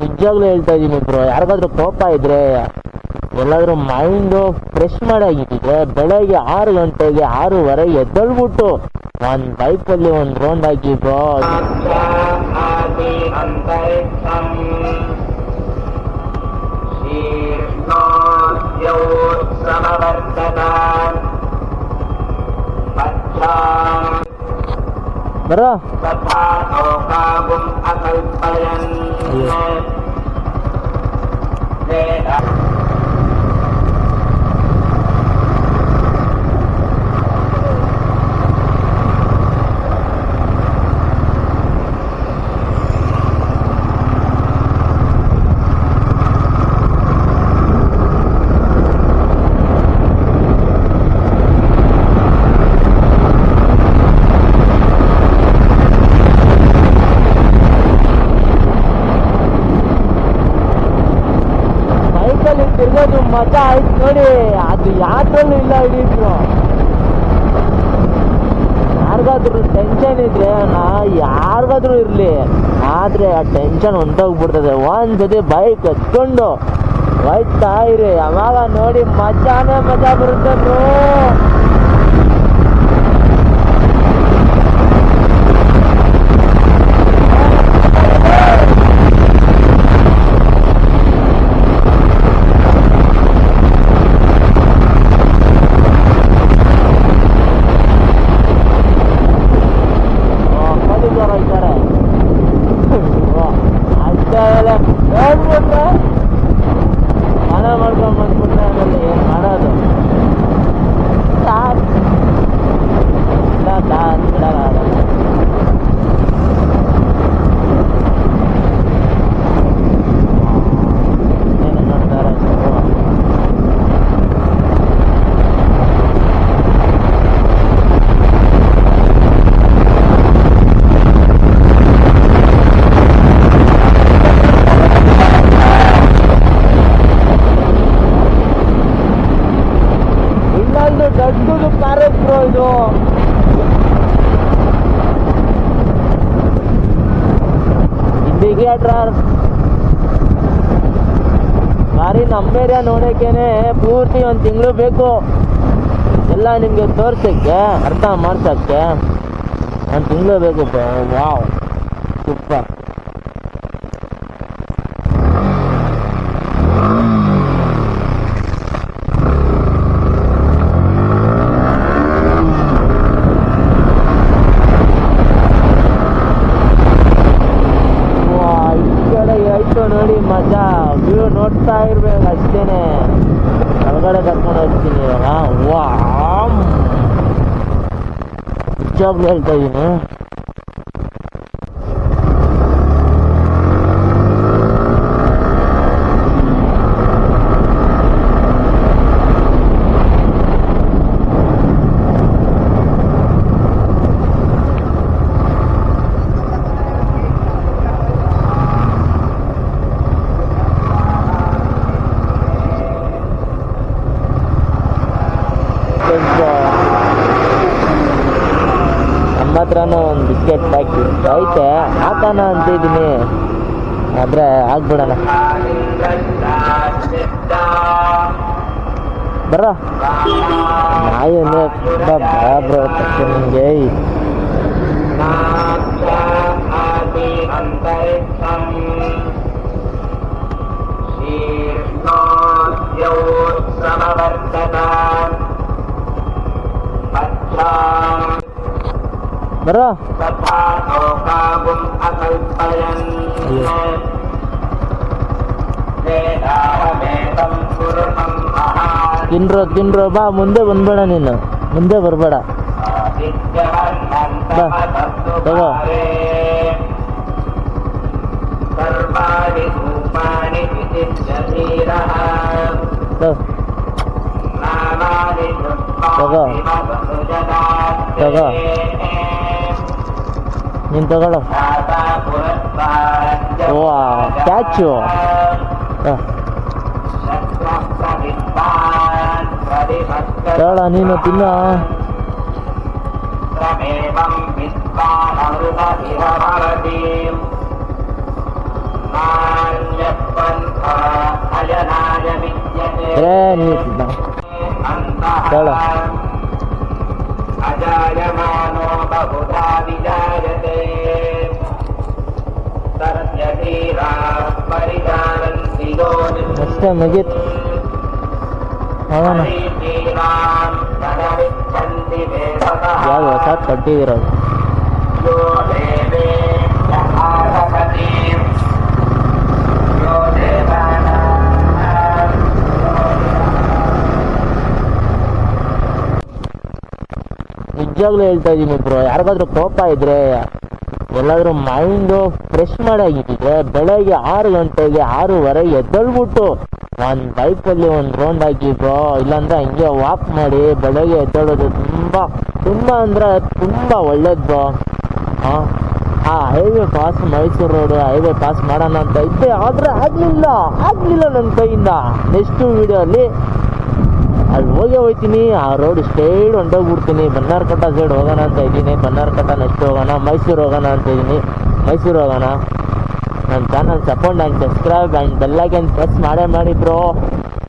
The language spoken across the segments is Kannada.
ನಿಜವಾಗ್ಲೂ ಹೇಳ್ತಾ ಇದೀನಿ ಬ್ರೋ, ಯಾರಿಗಾದ್ರೂ ಕೋಪ ಇದ್ರೆ ಎಲ್ಲಾದ್ರೂ ಮೈಂಡು ಫ್ರೆಶ್ ಮಾಡಾಗಿದ್ರೆ ಬೆಳಗ್ಗೆ 6 ಗಂಟೆಗೆ 6:30 ಎದ್ದಳ್ಬಿಟ್ಟು ಒಂದ್ ಬೈಕಲ್ಲಿ ಒಂದ್ ರೌಂಡ್ ಹಾಕಿ ಬ್ರೋ. ಬರೋ ತಿರ್ಗೋದು ಮಜಾ ಆಯ್ತು ನೋಡಿ, ಅದು ಯಾವ್ದ್ರಲ್ಲೂ ಇಲ್ಲ ಹಿಡಿದ್ರು. ಯಾರಿಗಾದ್ರೂ ಟೆನ್ಷನ್ ಇದ್ರೆ ಯಾರಿಗಾದ್ರೂ ಇರ್ಲಿ, ಆದ್ರೆ ಆ ಟೆನ್ಷನ್ ಹೊಂಟೋಗ್ಬಿಡ್ತದೆ. ಒಂದ್ಸತಿ ಬೈಕ್ ಎತ್ಕೊಂಡು ಹೋಯ್ತಾ ಇರಿ, ಅವಾಗ ನೋಡಿ ಮಜಾನೇ ಮಜಾ ಬರುತ್ತೆ ಬ್ರೋ. ಸ್ನಾನ ಮಾಡ್ಕೊಂಡು ಬಂದ್ಬಿಟ್ರೆ ಆಮೇಲೆ ಏನು ಮಾಡೋದು ಏನು ನೋಡ್ತಾರೆ. ದೊಡ್ಡದು ಕಾರೇಜ್ ಬ್ರೋ ಇದು. ಇಂಡಿಕೇಟರ್ ಗಾಡಿ ನಮ್ಮ ಏರಿಯಾ ನೋಡೋಕ್ಕೇನೆ ಪೂರ್ತಿ 1 ತಿಂಗಳು ಬೇಕು ಎಲ್ಲ ನಿಮಗೆ ತೋರ್ಸಕ್ಕೆ, ಅರ್ಥ ಮಾಡ್ಸಕ್ಕೆ 1 ತಿಂಗಳು ಬೇಕು ಬ್ರೋ. Wow super. ನೋಡಿ ಮಜಾ, ವ್ಯೂ ನೋಡ್ತಾ ಇರ್ಬೇಕು ಅಷ್ಟೇನೆ. ಹೊರಗಡೆ ಕರ್ಕೊಂಡು ಹೋಗ್ತೀನಿ ಇವಾಗ. ವಾವ್ ನಿಜವಾಗ್ಲೂ ಹೇಳ್ತಾ ಇದೀನಿ. ನಮ್ಮ ಹತ್ರನೂ ಒಂದು ಬಿಸ್ಕೆಟ್ ಪ್ಯಾಕೆಟ್ ಐತೆ, ಹಾಕೋಣ ಅಂತಿದ್ದೀನಿ, ಆದರೆ ಆಗ್ಬಿಡೋಣ. ಬರ್ರ ನಾಯಿ ಅಂದರೆ ತುಂಬ ಭಯ ಬರುತ್ತೆ ನಿಮಗೆ. ಬರೋ ತಿನ್ರೋ ಬಾ, ಮುಂದೆ ಬಂದ್ಬೇಡ, ನೀನು ಮುಂದೆ ಬರಬೇಡ. ಬಾ ತಗೋ. ತಗೋ ತಗೋ, ನೀನು ತಗೊಳ್ಳೋ. ಓ ಕ್ಯಾಚು ತಗೊಳ, ನೀನು ತಿನ್ನ. ಹೇಳ. ಅಜಾಯಮಾನೋ ಬಹುಧಾ ವಿಜಾಯತೆ ಅಷ್ಟೇ ಮುಗೀತು. ಹೋಗೋಣ. ಯಾವ್ದು ಹೊಸ ಕಟ್ಟಿದಿರೋದು? ನಿಜವಾಗ್ಲೂ ಹೇಳ್ತಾ ಇದೀನಿ ಬ್ರೋ, ಯಾರಿಗಾದ್ರೂ ಕೋಪ ಇದ್ರೆ ಎಲ್ಲಾದ್ರೂ ಮೈಂಡು ಫ್ರೆಶ್ ಮಾಡಾಗಿದ್ರೆ ಬೆಳಗ್ಗೆ 6 ಗಂಟೆಗೆ 6:30 ಎದ್ದೇಳ್ಬಿಟ್ಟು ಒಂದು ಬೈಕಲ್ಲಿ ಒಂದು ರೌಂಡ್ ಹಾಕಿ ಬ್ರೋ, ಇಲ್ಲಾಂದ್ರೆ ಹಂಗೆ ವಾಕ್ ಮಾಡಿ ಬೆಳಗ್ಗೆ ಎದ್ದೇಳೋದು ತುಂಬಾ ಅಂದ್ರೆ ತುಂಬಾ ಒಳ್ಳೇದು ಬ್ರೋ. ಆ highway pass, Mysuru road highway pass ಮಾಡೋಣ ಅಂತ ಇದ್ದೆ, ಆದ್ರೆ ಆಗ್ಲಿಲ್ಲ ನನ್ನ ಕೈಯಿಂದ. ನೆಕ್ಸ್ಟ್ ವಿಡಿಯೋ ಅಲ್ಲಿ ಅಲ್ಲಿ ಹೋಗ್ತೀನಿ, ಆ ರೋಡ್ ಸ್ಟ್ರೈಟ್ ಹೊಂಟೋಗ್ಬಿಡ್ತೀನಿ. ಬನ್ನಾರ್ಘಟ್ಟ ಸೈಡ್ ಹೋಗೋಣ ಅಂತ ಇದ್ದೀನಿ, ಬನ್ನಾರ್ಘಟ್ಟ ನೆಕ್ಸ್ಟ್ ಹೋಗೋಣ, ಮೈಸೂರು ಹೋಗೋಣ ಅಂತ ಇದ್ದೀನಿ, ಮೈಸೂರು ಹೋಗೋಣ. ನನ್ನ channel support and subscribe and bell icon press ಮಾಡಿ ಬ್ರೋ.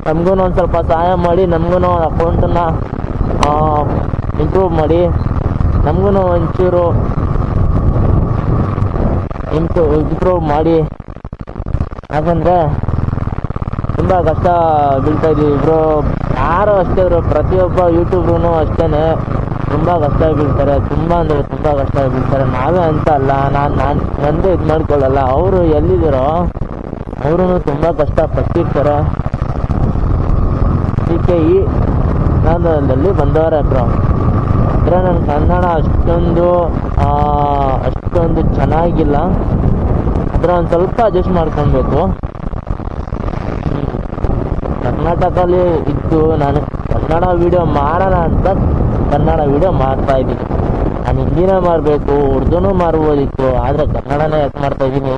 ನಮಗೂ ಒಂದು ಸ್ವಲ್ಪ ಸಹಾಯ ಮಾಡಿ, ನಮಗೂ ಅಕೌಂಟನ್ನು ಇಂಪ್ರೂವ್ ಮಾಡಿ, ನಮಗೂ ಒಂಚೂರು ಇಂಪ್ರೂವ್ ಮಾಡಿ. ಯಾಕಂದರೆ ತುಂಬ ಕಷ್ಟ ಬೀಳ್ತಾ ಇದ್ದೀವಿ ಬ್ರೋ. ಯಾರು ಅಷ್ಟೇ ಬ್ರೋ, ಪ್ರತಿಯೊಬ್ಬ ಯೂಟ್ಯೂಬ್ರೂ ಅಷ್ಟೇ ತುಂಬ ಕಷ್ಟ ಬೀಳ್ತಾರೆ, ತುಂಬ ಅಂದರೆ ತುಂಬ ಕಷ್ಟ ಬೀಳ್ತಾರೆ. ನಾವೇ ಅಂತ ಅಲ್ಲ, ನಾನು ನಂದೇ ಇದು ಮಾಡ್ಕೊಳ್ಳಲ್ಲ. ಅವರು ಎಲ್ಲಿದ್ದೀರೋ ಅವರು ತುಂಬ ಕಷ್ಟಪಟ್ಟಿರ್ತಾರೆ. ಅದಕ್ಕೆ ಈ ಕನ್ನಡದಲ್ಲಿ ಬಂದವರೇ ಬ್ರೋ. ಅಂದರೆ ನನ್ನ ಕನ್ನಡ ಅಷ್ಟೊಂದು ಚೆನ್ನಾಗಿಲ್ಲ, ಆದರೆ ಒಂದು ಸ್ವಲ್ಪ ಅಡ್ಜಸ್ಟ್ ಮಾಡ್ಕೊಬೇಕು. ಕರ್ನಾಟಕದಲ್ಲಿ ಇದ್ದು ನಾನು ಕನ್ನಡ ವೀಡಿಯೋ ಮಾಡೋಣ ಅಂತ ಕನ್ನಡ ವೀಡಿಯೋ ಮಾಡ್ತಾ ಇದ್ದೀನಿ. ನಾನು ಹಿಂದಿನೇ ಮಾಡಬೇಕು, ಉರ್ದುನೂ ಮಾಡ್ಬೋದಿತ್ತು, ಆದರೆ ಕನ್ನಡನೇ ಯಾಕೆ ಮಾಡ್ತಾ ಇದ್ದೀನಿ.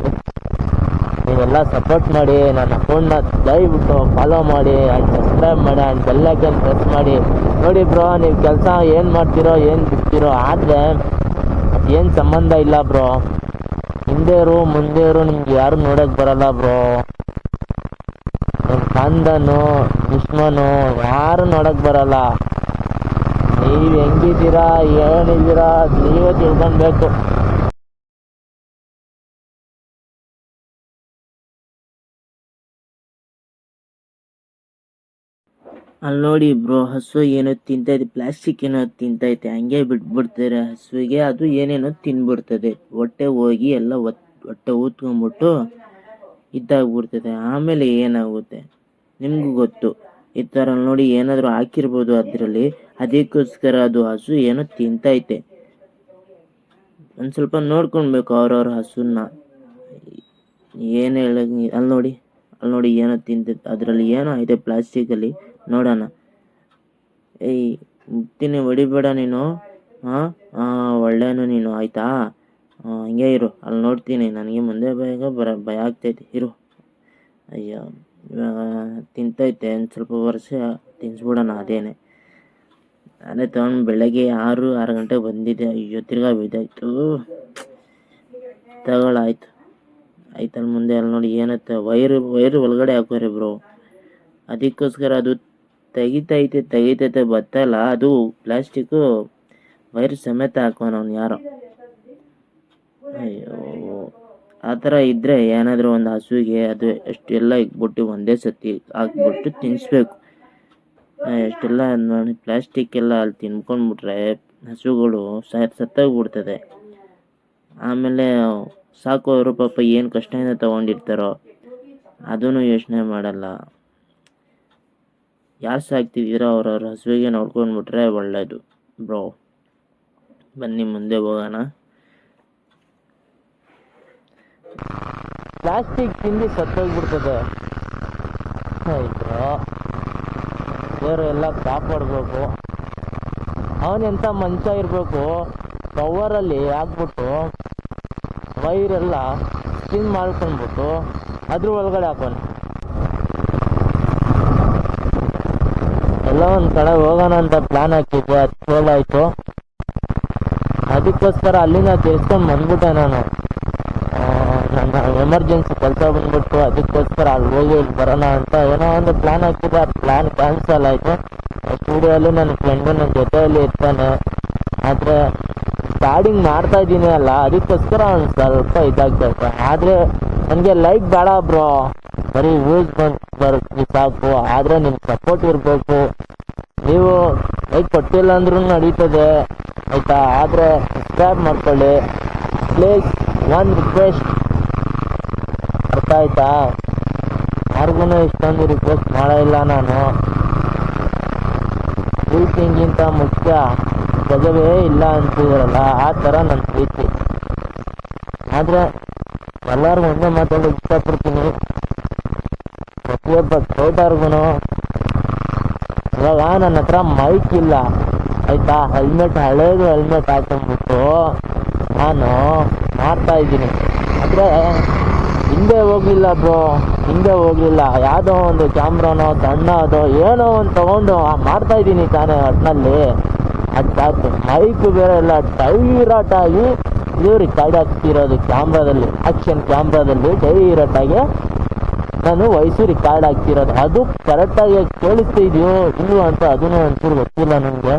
ನೀವೆಲ್ಲ ಸಪೋರ್ಟ್ ಮಾಡಿ, ನನ್ನ ಅಕೌಂಟ್ನ ದಯವಿಟ್ಟು ಫಾಲೋ ಮಾಡಿ ಆ್ಯಂಡ್ ಸಬ್ಸ್ಕ್ರೈಬ್ ಮಾಡಿ ಆ್ಯಂಡ್ ಬೆಲ್ಲೈಕನ್ ಪ್ರೆಸ್ ಮಾಡಿ. ನೋಡಿ ಬ್ರೋ, ನೀವು ಕೆಲಸ ಏನು ಮಾಡ್ತೀರೋ ಏನು ಬಿಡ್ತೀರೋ, ಆದರೆ ಏನು ಸಂಬಂಧ ಇಲ್ಲ ಬ್ರೋ. ಹಿಂದೇರು ಮುಂದೇರು ನಿಮ್ಗೆ ಯಾರು ನೋಡೋಕೆ ಬರಲ್ಲ ಬ್ರೋ. ಕಂದನು ದುಶ್ಮನು ಯಾರು ನೋಡಕ್ ಬರಲ್ಲ. ನೀವು ಹೆಂಗಿದ್ದೀರಾ ಏನಿದ್ದೀರಾ ನೀವೇ ತಿಳ್ಕೊಳ್ಬೇಕು. ಅಲ್ಲಿ ನೋಡಿ ಬ್ರೋ, ಹಸು ಏನೋ ತಿಂತೈತೆ, ಪ್ಲಾಸ್ಟಿಕ್ ಏನೋ ತಿಂತೈತೆ, ಹಂಗೆ ಬಿಟ್ಬಿಡ್ತಾರೆ ಹಸುವಿಗೆ. ಅದು ಏನೇನೋ ತಿನ್ಬಿಡ್ತದೆ, ಹೊಟ್ಟೆ ಹೋಗಿ ಎಲ್ಲ ಹೊಟ್ಟೆ ಊದ್ಕೊಂಡ್ಬಿಟ್ಟು ಇದಾಗ್ಬಿಡ್ತದೆ. ಆಮೇಲೆ ಏನಾಗುತ್ತೆ ನಿಮಗೂ ಗೊತ್ತು. ಈ ಥರ ನೋಡಿ ಏನಾದರೂ ಹಾಕಿರ್ಬೋದು ಅದರಲ್ಲಿ, ಅದಕ್ಕೋಸ್ಕರ ಅದು ಹಸು ಏನೋ ತಿಂತೈತೆ. ಒಂದು ಸ್ವಲ್ಪ ನೋಡ್ಕೊಳ್ಬೇಕು ಅವ್ರವ್ರ ಹಸುನ. ಏನು ಹೇಳೋದು, ಅಲ್ಲಿ ನೋಡಿ ಏನೋ ತಿಂತೈತೆ, ಅದರಲ್ಲಿ ಏನೋ ಇದೆ ಪ್ಲಾಸ್ಟಿಕಲ್ಲಿ. ನೋಡೋಣ. ಏಯ್ ಮುಗ್ತೀನಿ, ಹೊಡಿಬೇಡ ನೀನು. ಒಳ್ಳೆಯನು ನೀನು, ಆಯಿತಾ? ಹಂಗೆ ಇರು, ಅಲ್ಲಿ ನೋಡ್ತೀನಿ. ನನಗೆ ಮುಂದೆ ಭಯ ಆಗ್ತೈತೆ, ಇರು. ಅಯ್ಯೋ, ತಿಂತೈತೆ, ಒಂದು ಸ್ವಲ್ಪ ವರ್ಷ ತಿನ್ನಿಸ್ಬಿಡೋಣ. ಅದೇನೆ ನಾನೇ ತೊಗೊಂಡು ಬೆಳಗ್ಗೆ 6 ಗಂಟೆಗೆ ಬಂದಿದ್ದೆ. ಅಯ್ಯೋ, ತಿರ್ಗಾ ಬಿದ್ದಾಯ್ತು. ತಗೊಳ್ಳಾಯ್ತು ಅಲ್ಲಿ ಮುಂದೆ ಅಲ್ಲಿ ನೋಡಿ ಏನತ್ತೆ, ವೈರು ಒಳಗಡೆ ಹಾಕೋರಿ ಬ್ರೋ. ಅದಕ್ಕೋಸ್ಕರ ಅದು ತೆಗಿತೈತೆ ಬತ್ತಲ್ಲ, ಅದು ಪ್ಲಾಸ್ಟಿಕ್ಕು ವೈರ್ ಸಮೇತ ಹಾಕೋನವ್ನು ಯಾರೋ. ಅಯ್ಯೋ, ಆ ಥರ ಇದ್ದರೆ ಏನಾದರೂ ಒಂದು ಹಸುವಿಗೆ ಅದು ಎಷ್ಟೆಲ್ಲ ಇಕ್ಬಿಟ್ಟು ಒಂದೇ ಸತಿ ಹಾಕ್ಬಿಟ್ಟು ತಿನ್ನಿಸ್ಬೇಕು. ಎಷ್ಟೆಲ್ಲ ನೋಡಿ ಪ್ಲಾಸ್ಟಿಕ್ ಎಲ್ಲ ಅಲ್ಲಿ ತಿನ್ಕೊಂಡ್ಬಿಟ್ರೆ ಹಸುಗಳು ಸತ್ತೋಗ್ಬಿಡ್ತದೆ. ಆಮೇಲೆ ಸಾಕೋರು ಪಾಪ ಏನು ಕಷ್ಟದಿಂದ ತೊಗೊಂಡಿರ್ತಾರೋ ಅದೂ ಯೋಚನೆ ಮಾಡಲ್ಲ. ಯಾರು ಸಾಕ್ತಿದ್ದೀರೋ ಅವ್ರವ್ರ ಹಸುವಿಗೆ ನೋಡ್ಕೊಂಡ್ಬಿಟ್ರೆ ಒಳ್ಳೆಯದು ಬ್ರೋ. ಬನ್ನಿ ಮುಂದೆ ಹೋಗೋಣ. ಪ್ಲಾಸ್ಟಿಕ್ ತಿಂದು ಸತ್ತೋಗ್ಬಿಡ್ತದೆ. ಆಯ್ತು, ಬೇರೆ ಎಲ್ಲ ಕಾಪಾಡಬೇಕು. ಅವನೆಂಥ ಮನುಷ್ಯ ಇರಬೇಕು, ಕವರಲ್ಲಿ ಹಾಕ್ಬಿಟ್ಟು ವೈರೆಲ್ಲ ಸ್ಪಿನ್ ಮಾಡ್ಕೊಂಡ್ಬಿಟ್ಟು ಅದ್ರ ಒಳಗಡೆ ಹಾಕೋಣ. ಎಲ್ಲ ಒಂದು ಕಡೆ ಹೋಗೋಣ ಅಂತ ಪ್ಲಾನ್ ಹಾಕಿದ್ದೆ, ಅದು ಫೇಲ್ ಆಯಿತು. ಅದಕ್ಕೋಸ್ಕರ ಅಲ್ಲಿಂದ ತಿರ್ಸ್ಕೊಂಡು ಬಂದ್ಬಿಟ್ಟೆ ನಾನು. ನನ್ನ ಎಮರ್ಜೆನ್ಸಿ ಕೆಲಸ ಬಂದ್ಬಿಟ್ಟು ಅದಕ್ಕೋಸ್ಕರ ಅಲ್ಲಿ ಹೋಗಿ ಇಲ್ಲಿ ಬರೋಣ ಅಂತ ಏನೋ ಒಂದು ಪ್ಲಾನ್ ಹಾಕಿದ್ದೆ. ಆ ಪ್ಲಾನ್ ಕ್ಯಾನ್ಸಲ್ ಆಯಿತು. ಸ್ಟುಡಿಯೋಲ್ಲಿ ನನ್ನ ಫ್ರೆಂಡು ನನ್ನ ಜೊತೆಯಲ್ಲಿ ಇರ್ತಾನೆ. ಆದರೆ ಸ್ಟಾರ್ಟಿಂಗ್ ಮಾಡ್ತಾ ಇದ್ದೀನಿ ಅಲ್ಲ, ಅದಕ್ಕೋಸ್ಕರ ಒಂದು ಸ್ವಲ್ಪ ಇದಾಗ್ತೈತೆ. ಆದರೆ ನನಗೆ ಲೈಕ್ ಬೇಡ ಬ್ರೋ, ಬರೀ ವ್ಯೂಸ್ ಬರೋಕ್ಕೆ ಸಾಕು. ಆದರೆ ನಿಮ್ಗೆ ಸಪೋರ್ಟ್ ಇರಬೇಕು. ನೀವು ಲೈಕ್ ಕೊಟ್ಟಿಲ್ಲ ಅಂದ್ರೂ ನಡೀತದೆ ಆಯಿತಾ. ಆದರೆ ಸಬ್ಸ್ಕ್ರೈಬ್ ಮಾಡ್ಕೊಳ್ಳಿ ಪ್ಲೀಸ್, ಒಂದು ರಿಕ್ವೆಸ್ಟ್, ಅರ್ಥ ಆಯ್ತಾ? ಯಾರಿಗೂ ಇಷ್ಟೊಂದು ರಿಕ್ವೆಸ್ಟ್ ಮಾಡೋಲ್ಲ ನಾನು. ಪ್ರೀತಿಗಿಂತ ಮುಖ್ಯ ಜಗವೇ ಇಲ್ಲ ಅಂತಿದ್ರಲ್ಲ, ಆ ಥರ ನನ್ನ ಪ್ರೀತಿ. ಆದರೆ ಎಲ್ಲರಿಗೂ ಒಂದೇ ಮಾತಾಡೋಕೆ ಇಷ್ಟಪಡ್ತೀನಿ, ಪ್ರತಿಯೊಬ್ಬ ಸ್ಕೌಟರ್ಗೂ ಇವಾಗ ನನ್ನ ಹತ್ರ ಮೈಕ್ ಇಲ್ಲ ಆಯಿತಾ. ಹಳೇದು ಹೆಲ್ಮೆಟ್ ಹಾಕೊಂಡ್ಬಿಟ್ಟು ನಾನು ಮಾಡ್ತಾ ಇದ್ದೀನಿ. ಆದರೆ ಹಿಂದೆ ಹೋಗಲಿಲ್ಲ ಬ್ರೋ, ಹಿಂದೆ ಹೋಗಲಿಲ್ಲ. ಯಾವುದೋ ಒಂದು ಕ್ಯಾಮ್ರಾನೋ ಸಣ್ಣದೋ ಏನೋ ಒಂದು ತೊಗೊಂಡು ಮಾಡ್ತಾ ಇದ್ದೀನಿ ತಾನೇ ಒಟ್ಟಿನಲ್ಲಿ. ಅದು ಸಾಕು. ಮೈಕು ಬೇರೆ ಎಲ್ಲ ಡೈರೆಕ್ಟಾಗಿ ಇದು ರಿಕಾರ್ಡ್ ಆಗ್ತಿರೋದು ಕ್ಯಾಮ್ರಾದಲ್ಲಿ, ಆ್ಯಕ್ಷನ್ ಕ್ಯಾಮ್ರಾದಲ್ಲಿ ಡೈರೆಕ್ಟಾಗಿ ನಾನು ವಯಸ್ಸು ರಿಕಾರ್ಡ್ ಆಗ್ತಿರೋದು. ಅದು ಕರೆಕ್ಟಾಗಿ ಕೇಳಿಸ್ತಿದೆಯೋ ಇಲ್ವೋ ಅಂತ ಅದನ್ನು ಒಂಚೂರು ಗೊತ್ತಿಲ್ಲ ನನಗೆ.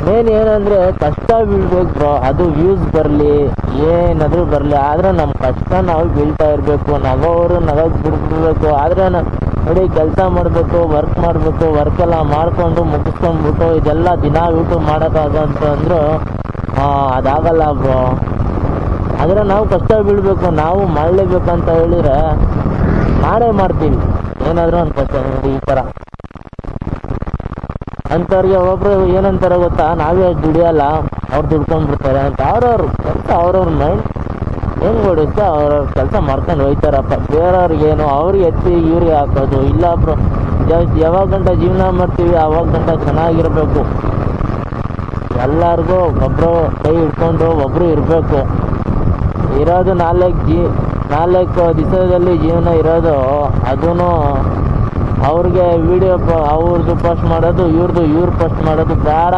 ಮೇನ್ ಏನಂದರೆ ಕಷ್ಟ ಬೀಳ್ಬೇಕು ಬ್ರೋ, ಅದು ವ್ಯೂಸ್ ಬರಲಿ ಏನಾದರೂ ಬರಲಿ, ಆದರೆ ನಮ್ಮ ಕಷ್ಟ ನಾವು ಬೀಳ್ತಾ ಇರಬೇಕು. ನಗೋರು ನಗೋಕ್ಕೆ ಬಿಡ್ಬಿಡ್ಬೇಕು. ಆದರೆ ನೋಡಿ ಕೆಲಸ ಮಾಡಬೇಕು, ವರ್ಕ್ ಎಲ್ಲ ಮಾಡಿಕೊಂಡು ಮುಗಿಸ್ಕೊಂಡ್ಬಿಟ್ಟು ಇದೆಲ್ಲ ದಿನ ಯೂಟ್ಯೂಬ್ ಮಾಡೋಕ್ಕಾಗಂತಂದ್ರು ಅದಾಗಲ್ಲ ಬ್ರೋ. ಆದರೆ ನಾವು ಕಷ್ಟ ಬೀಳಬೇಕು, ನಾವು ಮಾಡಲೇಬೇಕಂತ ಹೇಳಿದರೆ ಮಾಡೇ ಮಾಡ್ತೀವಿ ಏನಾದರೂ ಒಂದು ಕಷ್ಟ. ನೋಡಿ ಈ ಥರ ಅಂಥವ್ರಿಗೆ ಒಬ್ಬರು ಏನಂತಾರೆ ಗೊತ್ತಾ, ನಾವೇ ದುಡಿಯೋಲ್ಲ ಅವ್ರು ದುಡ್ಕೊಂಡ್ಬಿಡ್ತಾರೆ ಅಂತ. ಅವ್ರವ್ರ ಕೆಲಸ ಅವ್ರವ್ರ ಮೈಂಡ್ ಹೆಂಗೆ ಹೊಡಿస్తే ಅವ್ರವ್ರ ಕೆಲಸ ಮಾಡ್ಕೊಂಡು ಹೋಯ್ತಾರಪ್ಪ. ಬೇರೆಯವ್ರಿಗೇನು ಅವ್ರಿಗೆ ಎತ್ತಿ ಇವ್ರಿಗೆ ಹಾಕೋದು ಇಲ್ಲ ಬ್ರೋ. ಯಾವಾಗ ಗಂಟ ಜೀವನ ಮಾಡ್ತೀವಿ ಆವಾಗ ಗಂಟ ಚೆನ್ನಾಗಿರಬೇಕು. ಎಲ್ಲರಿಗೂ ಒಬ್ಬರು ಕೈ ಹಿಡ್ಕೊಂಡು ಒಬ್ಬರು ಇರಬೇಕು. ಇರೋದು ನಾಲ್ಕು ದಿವಸದಲ್ಲಿ ಜೀವನ ಇರೋದು. ಅದೂ ಅವ್ರಿಗೆ ವಿಡಿಯೋ ಅವ್ರದ್ದು ಪೋಸ್ಟ್ ಮಾಡೋದು, ಇವ್ರು ಪೋಸ್ಟ್ ಮಾಡೋದು ಬೇಡ.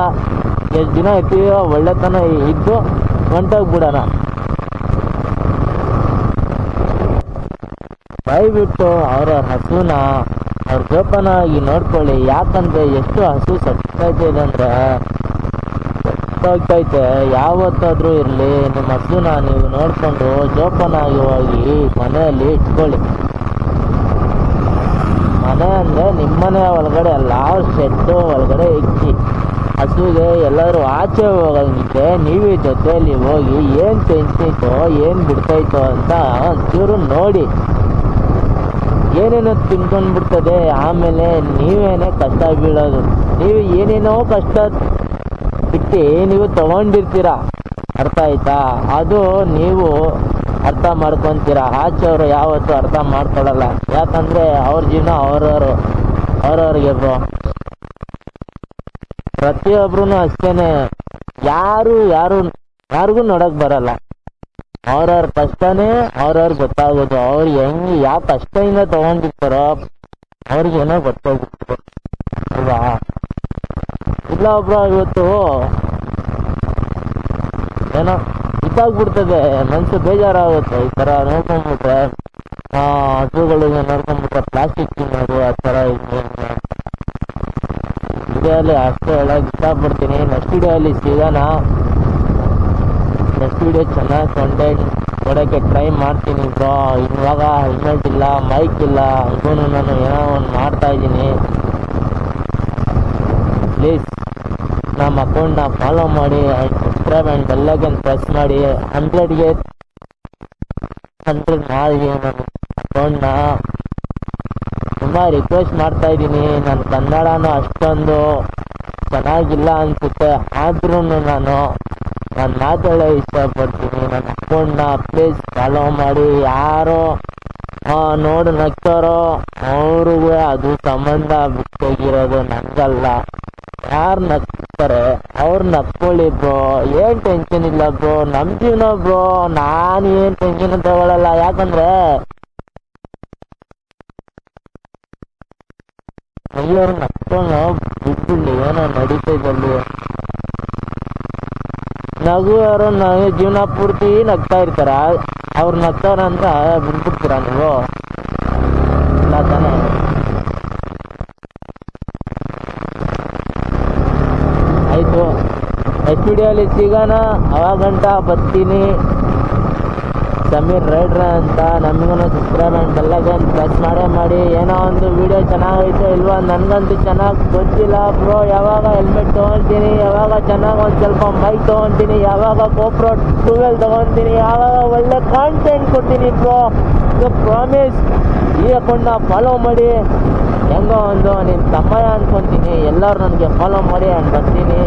ಎಷ್ಟು ದಿನ ಇರ್ತೀವೋ ಒಳ್ಳೆತನ ಇದ್ದು ಹೊಂಟೋಗ್ಬಿಡೋಣ. ದಯವಿಟ್ಟು ಅವರ ಹಸುನ ಅವ್ರ ಜೋಪಾನಾಗಿ ನೋಡ್ಕೊಳ್ಳಿ. ಯಾಕಂದರೆ ಎಷ್ಟು ಹಸು ಸತ್ತೈತೆ ಅಂದರೆ ಹೋಗ್ತೈತೆ. ಯಾವತ್ತಾದರೂ ಇರಲಿ ನಿಮ್ಮ ಹಸುನ ನೀವು ನೋಡಿಕೊಂಡು ಜೋಪಾನಾಗಿ ಹೋಗಿ ಮನೆಯಲ್ಲಿ ಇಟ್ಕೊಳ್ಳಿ. ಮನೆ ಅಂದರೆ ನಿಮ್ಮನೆ ಒಳಗಡೆ ಅಲ್ಲ, ಶೆಡ್ಡು ಒಳಗಡೆ ಇಕ್ಕಿ. ಹಸುಗೆ ಎಲ್ಲರೂ ಆಚೆ ಹೋಗಂಗಿದ್ರೆ ನೀವೇ ಜೊತೆಯಲ್ಲಿ ಹೋಗಿ ಏನು ತಿಂತೈತೋ ಏನು ಬಿಡ್ತೈತೋ ಅಂತ ಒಂಚೂರು ನೋಡಿ. ಏನೇನೋ ತಿನ್ಕೊಂಡ್ಬಿಡ್ತದೆ, ಆಮೇಲೆ ನೀವೇನೇ ಕಷ್ಟ ಬೀಳೋದು. ನೀವು ಏನೇನೋ ಕಷ್ಟ ಬಿಟ್ಟು ನೀವು ತಗೊಂಡಿರ್ತೀರ, ಅರ್ಥ ಆಯ್ತಾ? ಅದು ನೀವು ಅರ್ಥ ಮಾಡ್ಕೊತೀರ. ಆಚೆಯವರು ಯಾವತ್ತೂ ಅರ್ಥ ಮಾಡ್ಕೊಳ್ಳಲ್ಲ. ಯಾಕಂದರೆ ಅವ್ರ ಜೀವನ ಅವ್ರವ್ರಿಗೆ ಬ್ರೋ. ಪ್ರತಿಯೊಬ್ರು ಅಷ್ಟೇ. ಯಾರಿಗೂ ನೋಡೋಕೆ ಬರಲ್ಲ. ಅವ್ರವ್ರ ಕಷ್ಟನೇ ಅವ್ರವ್ರಿಗೆ ಗೊತ್ತಾಗೋದು. ಅವ್ರು ಹೆಂಗೆ ಯಾವ ಕಷ್ಟದಿಂದ ತೊಗೊಂಡಿರ್ತಾರೋ ಅವ್ರಿಗೇನೋ ಗೊತ್ತಾಗುತ್ತೆ ಅಲ್ವಾ? ಇಲ್ಲ ಬ್ರೋ, ಇವತ್ತು ಏನೋ ಇದಾಗ್ಬಿಡ್ತದೆ, ಮನಸ್ಸು ಬೇಜಾರಾಗುತ್ತೆ. ಈ ಥರ ನೋಡ್ಕೊಂಡ್ಬಿಟ್ರೆ ಹಸುಗಳಿಗೆ ನೋಡ್ಕೊಂಡ್ಬಿಟ್ರೆ ಪ್ಲಾಸ್ಟಿಕ್ ತಿನ್ನೋದು ಆ ಥರ ವಿಡಿಯೋಲಿ ಅಷ್ಟೇ ಹೇಳೋಕೆ ಇಷ್ಟಪಡ್ತೀನಿ. ನೆಕ್ಸ್ಟ್ ವಿಡಿಯೋಲಿ ಸಿಗೋಣ. ನೆಕ್ಸ್ಟ್ ವಿಡಿಯೋ ಚೆನ್ನಾಗಿ ಕಂಟೆಂಟ್ ಕೊಡೋಕ್ಕೆ ಟ್ರೈ ಮಾಡ್ತೀನಿ ಬ್ರೋ. ಇವಾಗ ಹೆಲ್ಮೆಟ್ ಇಲ್ಲ, ಮೈಕ್ ಇಲ್ಲ, ಅಂದ್ರೂ ನಾನು ಏನೋ ಒಂದು ಮಾಡ್ತಾಯಿದ್ದೀನಿ. ಪ್ಲೀಸ್ ನಮ್ಮ ಅಕೌಂಟ್ನ ಫಾಲೋ ಮಾಡಿ, subscribe and bell icon press ಮಾಡಿ. 100 ಮಾಡಿ ನನ್ನ ಅಕೌಂಟ್ನ. ತುಂಬ ರಿಕ್ವೆಸ್ಟ್ ಮಾಡ್ತಾಯಿದ್ದೀನಿ. ನನ್ನ ಕನ್ನಡನೂ ಅಷ್ಟೊಂದು ಚೆನ್ನಾಗಿಲ್ಲ ಅನಿಸುತ್ತೆ, ಆದ್ರೂ ನಾನು ಮಾತಾಡೋ ಇಷ್ಟಪಡ್ತೀನಿ. ನನ್ನ ಅಕೌಂಟ್ನ ಪ್ಲೀಸ್ ಫಾಲೋ ಮಾಡಿ. ಯಾರೋ ನೋಡಿ ನಗ್ತಾರೋ ಅವ್ರಿಗೂ ಅದು ಸಂಬಂಧ ಬಿಟ್ಟೋಗಿರೋದು, ನನಗಲ್ಲ. ಯಾರು ನಗ್ತಾರೆ ಅವ್ರು ನಕ್ಕೊಳ್ಳಿ ಬ್ರೋ, ಏನು ಟೆನ್ಷನ್ ಇಲ್ಲ ಬ್ರೋ. ನಮ್ಮ ಜೀವನ ಬ್ರೋ, ನಾನು ಏನು ಟೆನ್ಷನ್ ತಗೊಳ್ಳಲ್ಲ. ಯಾಕಂದರೆ ಎಲ್ಲರೂ ನಕ್ಕೊಂಡು ಬಿಟ್ಬಿಡ್ಲಿ, ಏನೋ ನಡೀತೈದಲ್ಲಿ. ನಗುವರು ಜೀವನ ಪೂರ್ತಿ ನಗ್ತಾ ಇರ್ತಾರ, ಅವ್ರು ನಗ್ತಾರಂತ ಬಿಟ್ಬಿಡ್ತೀರ ನೀವು? ಇಲ್ಲ ತಾನೇ? ಆಯಿತು, ನೆಕ್ಸ್ಟ್ ವಿಡಿಯೋಲಿ ಸಿಗೋಣ. ಅವಾಗಂಟ ಬರ್ತೀನಿ. ಸಮೀರ್ ರೈಡ್ರ ಅಂತ, ನಮಗೂ ಸಬ್ಸ್ಕ್ರೈಬ್ ಆ್ಯಂಡ್ ಬೆಲ್ಲೈಕನ್ ಪ್ರೆಸ್ ಮಾಡೇ ಮಾಡಿ. ಏನೋ ಒಂದು ವಿಡಿಯೋ ಚೆನ್ನಾಗೈತೆ ಇಲ್ವಾ ನನಗಂತೂ ಚೆನ್ನಾಗಿ ಗೊತ್ತಿಲ್ಲ ಬ್ರೋ. ಯಾವಾಗ ಹೆಲ್ಮೆಟ್ ತೊಗೊತೀನಿ, ಯಾವಾಗ ಚೆನ್ನಾಗಿ ಒಂದು ಸ್ವಲ್ಪ ಮೈಕ್ ತೊಗೊತೀನಿ, ಯಾವಾಗ GoPro 12 ತೊಗೊತೀನಿ, ಯಾವಾಗ ಒಳ್ಳೆ ಕಾಂಟೆಂಟ್ ಕೊಡ್ತೀನಿ ಬ್ರೋ. ಇದು ಪ್ರಾಮಿಸ್. ಈ ಅಕೌಂಟ್ನ ಫಾಲೋ ಮಾಡಿ. ಹೆಂಗೋ ಒಂದು ನಿಮ್ಮ ತಮ್ಮಯ್ಯ ಅಂದ್ಕೊತೀನಿ. ಎಲ್ಲರೂ ನನಗೆ ಫಾಲೋ ಮಾಡಿ ಆ್ಯಂಡ್ ಬರ್ತೀನಿ.